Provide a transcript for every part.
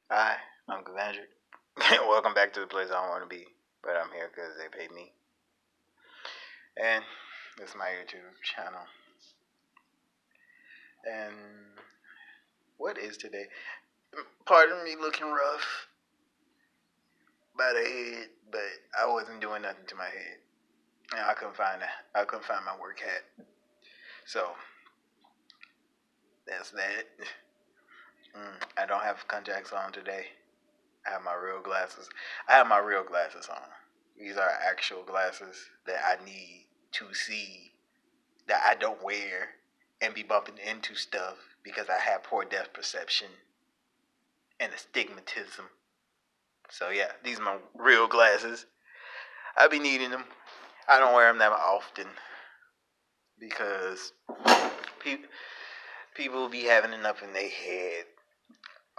Hi, I'm Kavandrick. Welcome back to the place I don't want to be, but I'm here because they paid me. And this is my YouTube channel. And what is today? Pardon me looking rough by the head, but I wasn't doing nothing to my head. And I couldn't find my work hat. So that's that. I don't have contacts on today. I have my real glasses. I have my real glasses on. These are actual glasses that I need to see that I don't wear and be bumping into stuff because I have poor depth perception and astigmatism. So yeah, these are my real glasses. I be needing them. I don't wear them that often because pe- people be having enough in their head,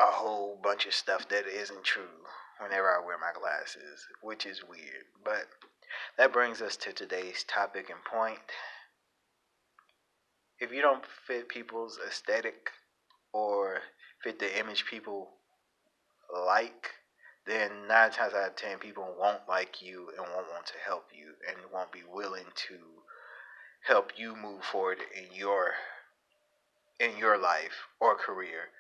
a whole bunch of stuff that isn't true whenever I wear my glasses, which is weird. But that brings us to today's topic and point. If you don't fit people's aesthetic or fit the image people like, then 9 times out of 10 people won't like you and won't want to help you and won't be willing to help you move forward in your life or career.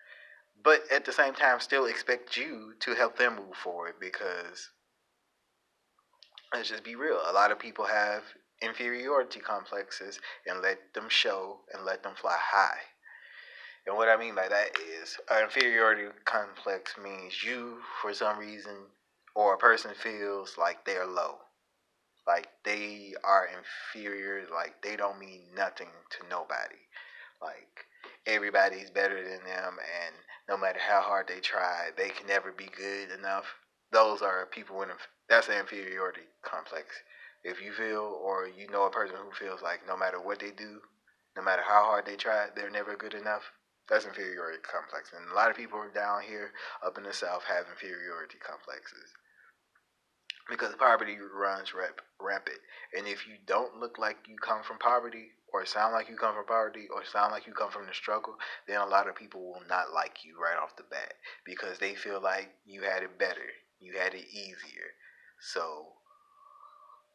But at the same time, still expect you to help them move forward because let's just be real. A lot of people have inferiority complexes and let them show and let them fly high. And what I mean by that is an inferiority complex means you, for some reason, or a person feels like they're low, like they are inferior, like they don't mean nothing to nobody, like everybody's better than them, and no matter how hard they try, they can never be good enough. Those are people in that's an inferiority complex. If you feel or you know a person who feels like no matter what they do, no matter how hard they try, they're never good enough, that's inferiority complex. And a lot of people down here up in the South have inferiority complexes because poverty runs rampant. And if you don't look like you come from poverty, or sound like you come from poverty, or sound like you come from the struggle, then a lot of people will not like you right off the bat because they feel like you had it better, you had it easier. So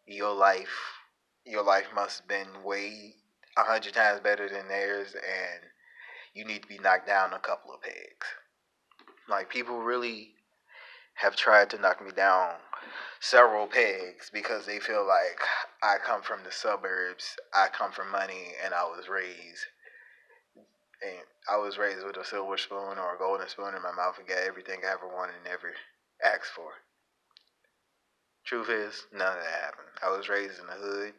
your life, your life must have been way 100 times better than theirs, and you need to be knocked down a couple of pegs. Like people really have tried to knock me down several pegs because they feel like I come from the suburbs, I come from money, and I was raised with a silver spoon or a golden spoon in my mouth and got everything I ever wanted and never asked for. Truth is, none of that happened. I was raised in the hood.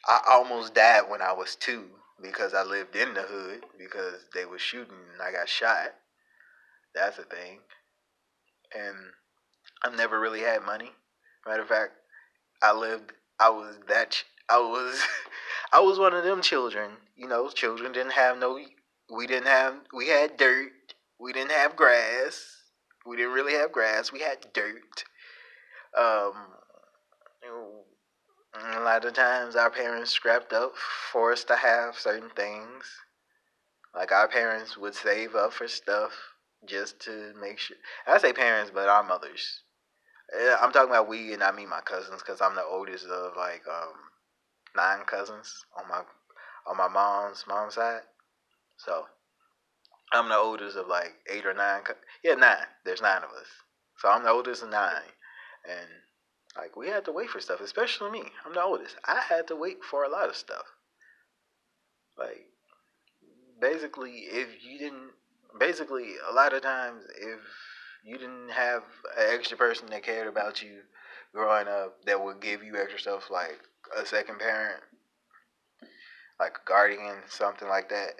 I almost died when I was 2 because I lived in the hood because they were shooting and I got shot. That's a thing. And I've never really had money. Matter of fact, I lived. I was that. I was. I was one of them children. Children didn't have no. We didn't have. We had dirt. We didn't have grass. We didn't really have grass. We had dirt. Um, a lot of times our parents scrapped up for us to have certain things. Like our parents would save up for stuff just to make sure. I say parents, but our mothers. I'm talking about we, and I mean my cousins, because I'm the oldest of like 9 cousins on my mom's side. So I'm the oldest of like 8 or 9. Yeah, 9. There's 9 of us. So I'm the oldest of 9, and like we had to wait for stuff, especially me. I'm the oldest. I had to wait for a lot of stuff. Like basically, if you didn't, basically a lot of times if you didn't have an extra person that cared about you growing up that would give you extra stuff like a second parent, like a guardian, something like that,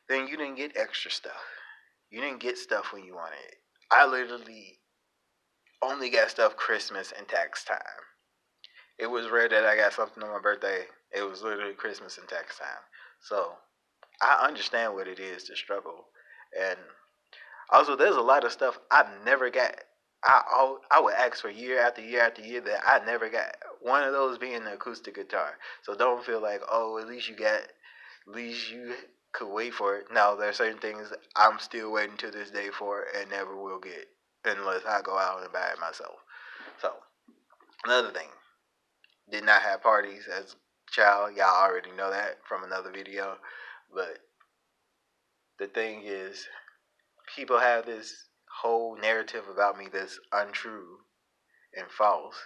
then you didn't get extra stuff. You didn't get stuff when you wanted it. I literally only got stuff Christmas and tax time. It was rare that I got something on my birthday. It was literally Christmas and tax time. So I understand what it is to struggle. And also, there's a lot of stuff I've never got. I would ask for year after year after year that I never got. One of those being the acoustic guitar. So don't feel like, oh, at least you got, at least you could wait for it. Now, there are certain things I'm still waiting to this day for and never will get unless I go out and buy it myself. So, another thing, did not have parties as a child. Y'all already know that from another video. But the thing is, people have this whole narrative about me that's untrue and false.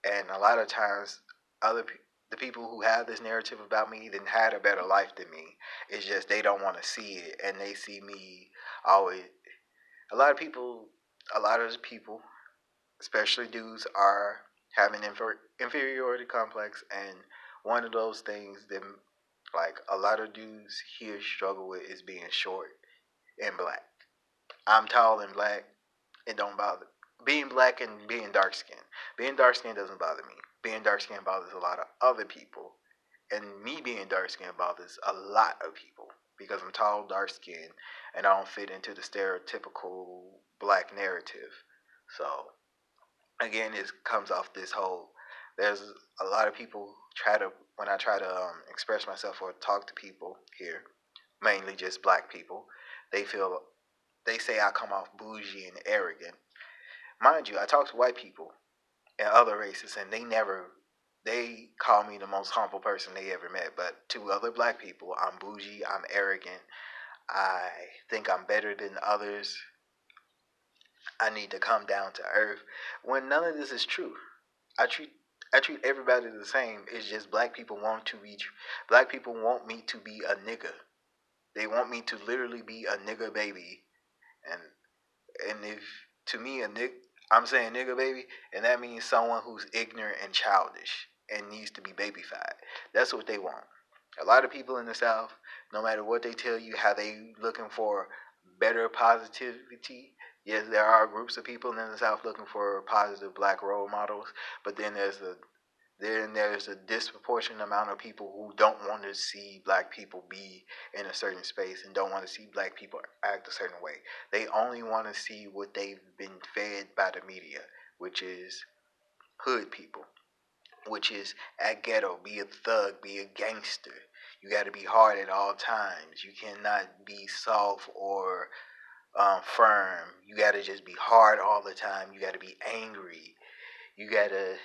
And a lot of times, the people who have this narrative about me then had a better life than me. It's just they don't want to see it, and they see me always. A lot of people, a lot of people, especially dudes, are having inferiority complex, and one of those things that like a lot of dudes here struggle with is being short and black. I'm tall and black. It don't bother. Being black and being dark skinned. Being dark skinned doesn't bother me. Being dark skinned bothers a lot of other people. And me being dark skinned bothers a lot of people because I'm tall, dark skinned, and I don't fit into the stereotypical black narrative. So again, it comes off this whole. There's a lot of people try to when I try to express myself or talk to people here, mainly just black people. They feel they say I come off bougie and arrogant. Mind you, I talk to white people and other races, and they call me the most humble person they ever met. But to other black people, I'm bougie, I'm arrogant, I think I'm better than others. I need to come down to earth. When none of this is true, I treat I treat everybody the same. It's just black people want me to be a nigga. They want me to literally be a nigga baby, and if to me a nigga, I'm saying nigga baby, and that means someone who's ignorant and childish and needs to be babyfied. That's what they want. A lot of people in the South, no matter what they tell you, how they looking for better positivity. Yes, there are groups of people in the South looking for positive black role models, but then there's a disproportionate amount of people who don't want to see black people be in a certain space and don't want to see black people act a certain way. They only want to see what they've been fed by the media, which is hood people, which is at ghetto, be a thug, be a gangster. You got to be hard at all times. You cannot be soft or firm. You got to just be hard all the time. You got to be angry. You got to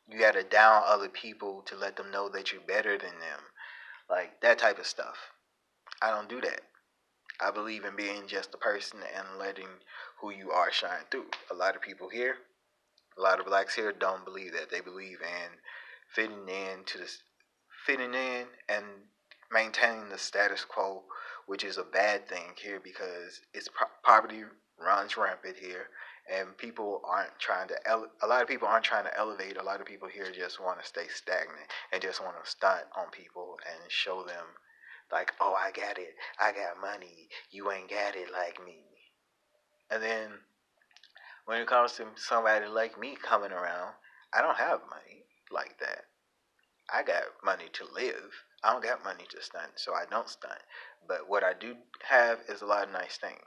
you got to down other people to let them know that you're better than them. Like that type of stuff. I don't do that. I believe in being just a person and letting who you are shine through. A lot of people here, a lot of blacks here don't believe that. They believe in fitting in to this, fitting in and maintaining the status quo, which is a bad thing here because poverty runs rampant here, and people aren't trying to. A lot of people aren't trying to elevate. A lot of people here just want to stay stagnant and just want to stunt on people and show them like, oh, I got it, I got money, you ain't got it like me. And then when it comes to somebody like me coming around, I don't have money like that. I got money to live. I don't got money to stunt, so I don't stunt. But what I do have is a lot of nice things.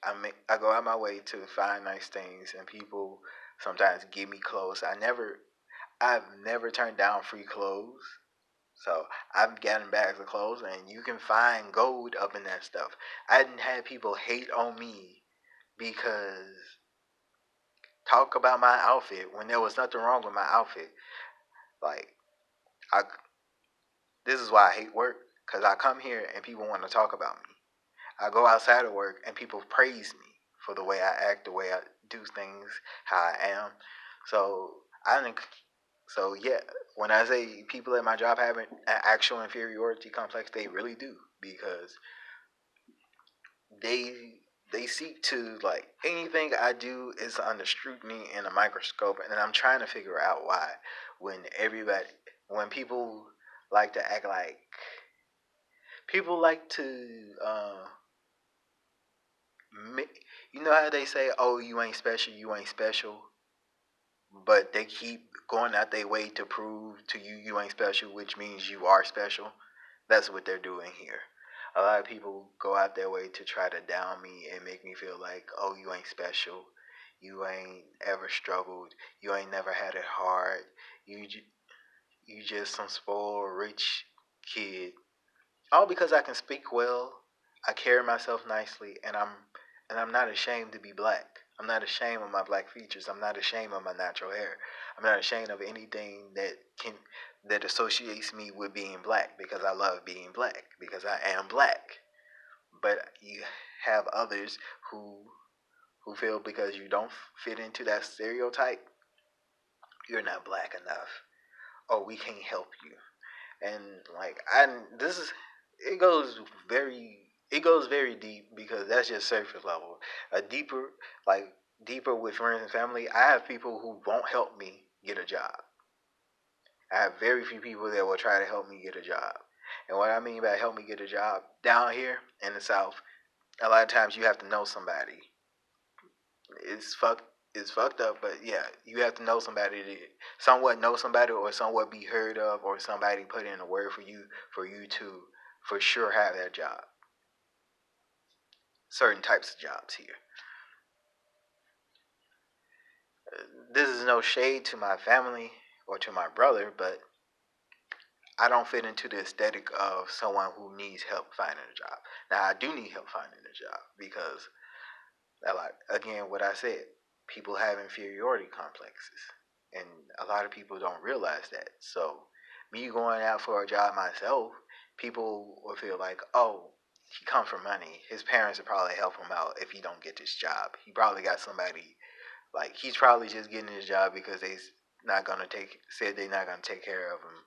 I go out my way to find nice things, and people sometimes give me clothes. I've never turned down free clothes. So I've gotten bags of clothes, and you can find gold up in that stuff. I didn't have people hate on me because talk about my outfit when there was nothing wrong with my outfit. Like I, this is why I hate work because I come here and people want to talk about me. I go outside of work and people praise me for the way I act, the way I do things, how I am. So I think so. Yeah, when I say people at my job have an actual inferiority complex, they really do because they they seek to like anything I do is under scrutiny and a microscope, and I'm trying to figure out why. When everybody, when like to act like people like to, you know how they say, "Oh, you ain't special, you ain't special," but they keep going out their way to prove to you you ain't special, which means you are special. That's what they're doing here. A lot of people go out their way to try to down me and make me feel like, oh, you ain't special. You ain't ever struggled. You ain't never had it hard. You just some spoiled rich kid. all because I can speak well, I carry myself nicely, and I'm not ashamed to be black. I'm not ashamed of my black features. I'm not ashamed of my natural hair. I'm not ashamed of anything that associates me with being black because I love being black because I am black. But you have others who who feel because you don't fit into that stereotype, you're not black enough, or we can't help you. And like I this is it goes very deep because that's just surface level. A deeper like deeper with friends and family, I have people who won't help me get a job. I have very few people that will try to help me get a job. And what I mean by help me get a job down here in the South, a lot of times you have to know somebody. It's fucked. It's fucked up, but yeah, you have to know somebody to somewhat know somebody or somewhat be heard of or somebody put in a word for you to for sure have that job. Certain types of jobs here. This is no shade to my family or to my brother, but I don't fit into the aesthetic of someone who needs help finding a job. Now I do need help finding a job because, like again, what I said, people have inferiority complexes, and a lot of people don't realize that. So, me going out for a job myself, people will feel like, oh, he comes from money. His parents will probably help him out if he don't get this job. He probably got somebody like he's probably just getting his job because not gonna take said they're not gonna take care of him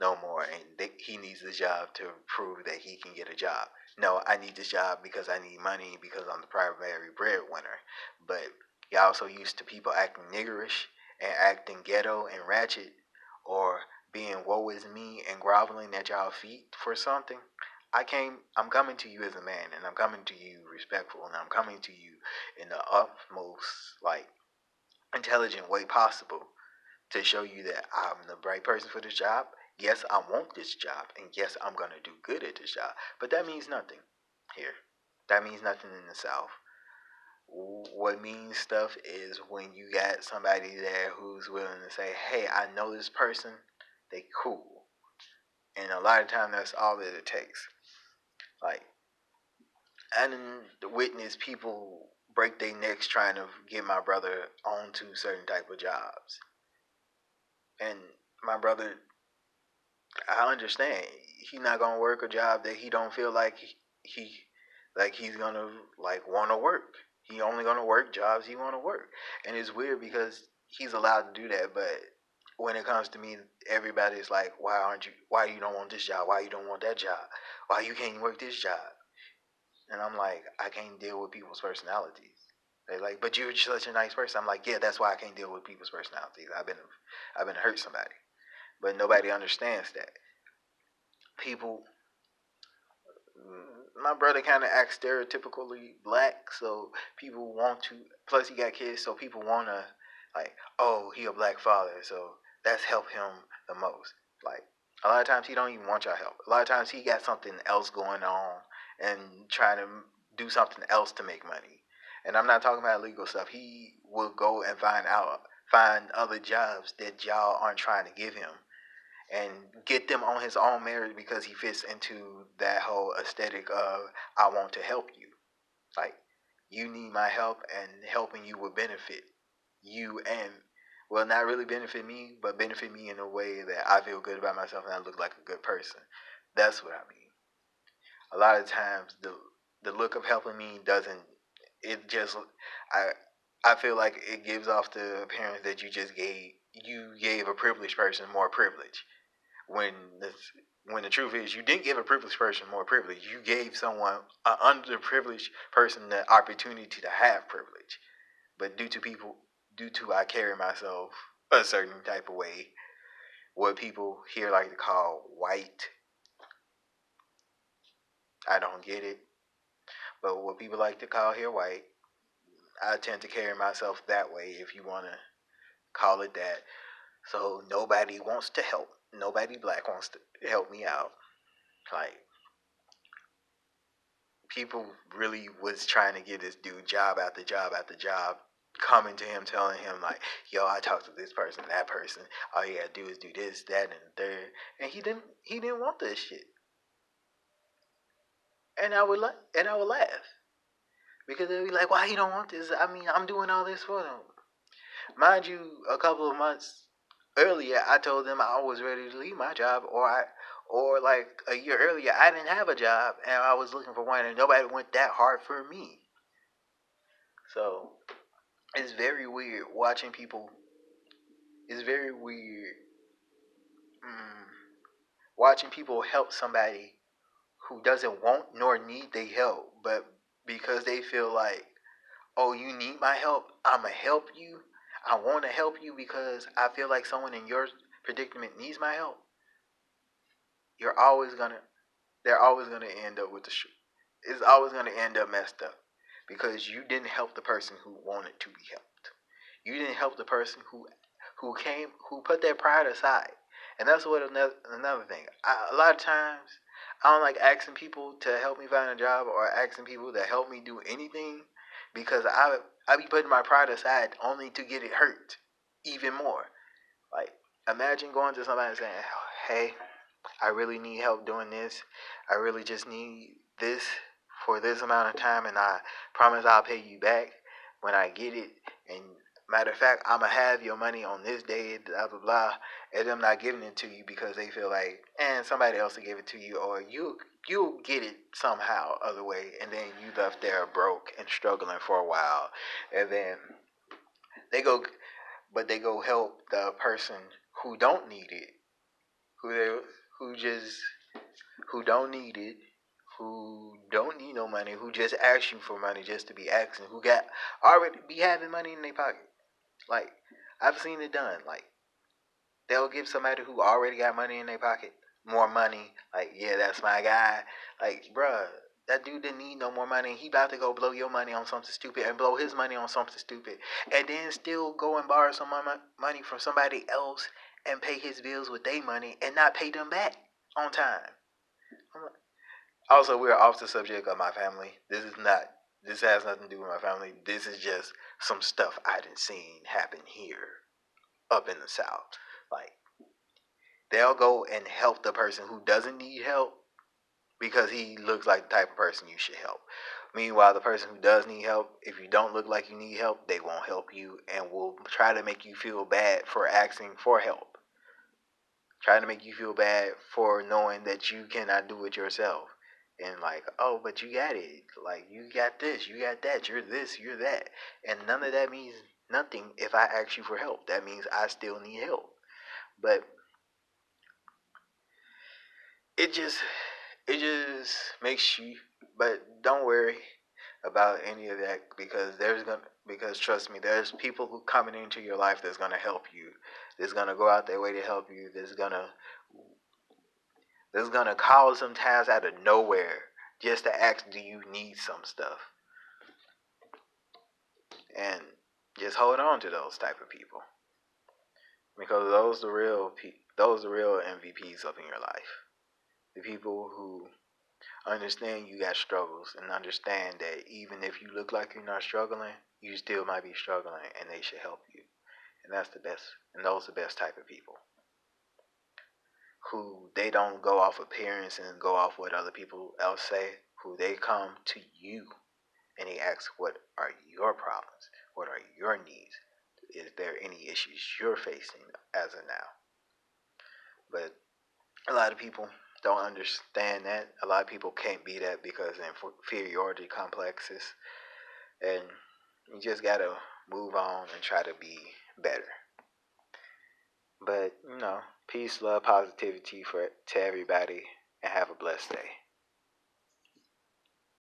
no more, and he needs this job to prove that he can get a job. No, I need this job because I need money because I'm the primary breadwinner. But y'all also used to people acting niggerish and acting ghetto and ratchet, or being woe is me and groveling at y'all feet for something. I'm coming to you as a man, and I'm coming to you respectful, and I'm coming to you in the utmost like intelligent way possible to show you that I'm the right person for this job. Yes, I want this job, and yes, I'm gonna do good at this job. But that means nothing here. That means nothing in the South. What means stuff is when you got somebody there who's willing to say, "Hey, I know this person. They cool," and a lot of time that's all that it takes. Like I didn't witness people break their necks trying to get my brother onto certain type of jobs, and my brother I understand. He not gonna work a job that he don't feel like he's gonna like want to work. He only gonna work jobs he want to work, and it's weird because he's allowed to do that. But when it comes to me, everybody's like, "Why aren't you? Why you don't want this job? Why you don't want that job? Why you can't work this job?" And I'm like, I can't deal with people's personalities. They like, but you're such a nice person. I'm like, yeah, that's why I can't deal with people's personalities. I've been hurt somebody, but nobody understands that people my brother kind of acts stereotypically black, so people want to. Plus, he got kids, so people want to, like, oh, he a black father, so that's help him the most. Like, a lot of times he don't even want your help. A lot of times he got something else going on and trying to do something else to make money. And I'm not talking about illegal stuff. He will go and find other jobs that y'all aren't trying to give him and get them on his own merit because he fits into that whole aesthetic of I want to help you. Like you need my help and helping you will benefit you and well not really benefit me, but benefit me in a way that I feel good about myself and I look like a good person. That's what I mean. A lot of times the look of helping me doesn't it just I I feel like it gives off the appearance that you gave a privileged person more privilege when the when the truth is you didn't give a privileged person more privilege. You gave someone an underprivileged person the opportunity to have privilege. But due to I carry myself a certain type of way, what people here like to call white, I don't get it. But what people like to call here white, I tend to carry myself that way, if you want to call it that. So nobody wants to help. Nobody black wants to help me out. Like people really was trying to get this dude job after job after job, coming to him telling him like, "Yo, I talked to this person, that person. All you gotta do is do this, that, and the third." And he didn't want this shit. and I would laugh because they'd be like, "Why you don't want this? I mean, I'm doing all this for them." Mind you, a couple of months earlier, I told them I was ready to leave my job, or like a year earlier, I didn't have a job and I was looking for one, and nobody went that hard for me. So it's very weird watching people. It's very weird mm, watching people help somebody who doesn't want nor need their help, but because they feel like, oh, you need my help, I'ma help you. I want to help you because I feel like someone in your predicament needs my help. You're always gonna, they're always gonna end up with it's always gonna end up messed up because you didn't help the person who wanted to be helped. You didn't help the person who put their pride aside. And that's what another thing. A lot of times, I don't like asking people to help me find a job or asking people to help me do anything because I be putting my pride aside only to get it hurt even more. Like, imagine going to somebody and saying, "Hey, I really need help doing this. I really just need this for this amount of time, and I promise I'll pay you back when I get it. And matter of fact, I'ma have your money on this day, blah blah blah." And them not giving it to you because they feel like, and somebody else will give it to you, or you'll get it somehow other way, and then you left there broke and struggling for a while, and then they go, but they go help the person who don't need it, who they who just who don't need it, who don't need no money, who just ask you for money just to be asking, who got already be having money in their pocket. Like, I've seen it done. Like, they'll give somebody who already got money in their pocket more money. Like, yeah, that's my guy. Like, bruh, that dude didn't need no more money. He about to go blow your money on something stupid and blow his money on something stupid, and then still go and borrow some money from somebody else and pay his bills with their money and not pay them back on time. Also, we're off the subject of my family. This is not. This has nothing to do with my family. This is just some stuff I didn't seen happen here up in the South. Like, they'll go and help the person who doesn't need help because he looks like the type of person you should help. Meanwhile, the person who does need help, if you don't look like you need help, they won't help you and will try to make you feel bad for asking for help. Trying to make you feel bad for knowing that you cannot do it yourself. And like, oh, but you got it. Like, you got this, you got that, you're this, you're that. And none of that means nothing if I ask you for help. That means I still need help. But it just it just makes you, but don't worry about any of that because trust me, there's people who coming into your life that's gonna help you. That's gonna go out their way to help you. That's gonna call sometimes out of nowhere just to ask, do you need some stuff? And just hold on to those type of people because those the real MVPs up in your life. The people who understand you got struggles and understand that even if you look like you're not struggling, you still might be struggling, and they should help you. And that's the best. And those are the best type of people who they don't go off appearance and go off what other people else say. Who they come to you and they ask, what are your problems? What are your needs? Is there any issues you're facing as of now? But a lot of people don't understand that. A lot of people can't be that because of inferiority complexes. And you just gotta move on and try to be better. But peace, love, positivity to everybody, and have a blessed day.